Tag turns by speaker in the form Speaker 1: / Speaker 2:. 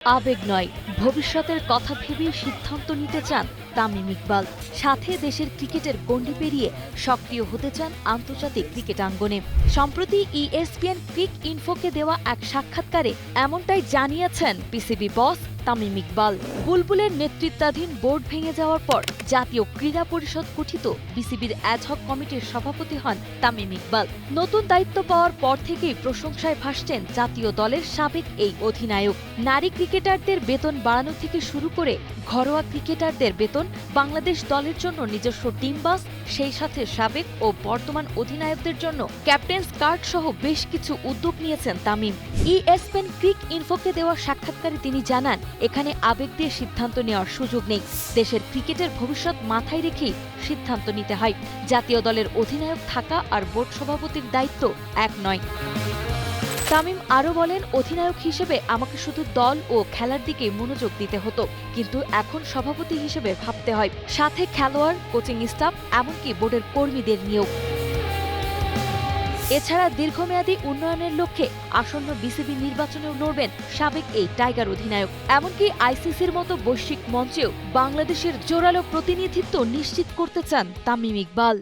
Speaker 1: আবেগ নয়, ভবিষ্যতের কথা ভেবেই সিদ্ধান্ত নিতে চান তামিম ইকবাল। সাথে দেশের ক্রিকেটের গণ্ডি পেরিয়ে সক্রিয় হতে চান আন্তর্জাতিক ক্রিকেট আঙ্গনে। সম্প্রতি ইএসপিএন ক্রিক ইনফোকে দেওয়া এক সাক্ষাৎকারে এমনটাই জানিয়েছেন পিসিবি বস তামিম ইকবাল। বুলবুলের নেতৃত্বাধীন বোর্ড ভেঙে যাওয়ার পর জাতীয় ক্রীড়া পরিষদ গঠিত বিসিবির অ্যাডহক কমিটির সভাপতি হন তামিম ইকবাল। নতুন দায়িত্ব পাওয়ার পর থেকেই প্রশংসায় ভাসছেন জাতীয় দলের সাবেক এই অধিনায়ক। নারী ক্রিকেটারদের বেতন বাড়ানো থেকে শুরু করে ঘরোয়া ক্রিকেটারদের বেতন, বাংলাদেশ দলের জন্য নিজস্ব টিম বাস, সেই সাথে সাবেক ও বর্তমান অধিনায়কদের জন্য ক্যাপ্টেন্স কার্ড সহ বেশ কিছু উদ্যোগ নিয়েছেন তামিম। ইএসপিএন ক্রিক ইনফোকে দেওয়া সাক্ষাৎকারে তিনি জানান, এখানে আবেগ দিয়ে সিদ্ধান্ত নেওয়ার সুযোগ নেই। দেশের ক্রিকেটের ভবিষ্যৎ মাথায় রেখেই সিদ্ধান্ত নিতে হয়। জাতীয় দলের অধিনায়ক থাকা আর বোর্ড সভাপতির দায়িত্ব এক নয়। তামিম আরও বলেন, অধিনায়ক হিসেবে আমাকে শুধু দল ও খেলার দিকে মনোযোগ দিতে হতো, কিন্তু এখন সভাপতি হিসেবে ভাবতে হয়, সাথে খেলোয়াড়, কোচিং স্টাফ, এমনকি বোর্ডের কর্মীদের নিয়োগ। এছাড়া দীর্ঘমেয়াদী উন্নয়নের লক্ষ্যে আসন্ন বিসিবি নির্বাচনেও লড়বেন সাবেক এই টাইগার অধিনায়ক। এমনকি আইসিসির মতো বৈশ্বিক মঞ্চেও বাংলাদেশের জোরালো প্রতিনিধিত্ব নিশ্চিত করতে চান তামিম ইকবাল।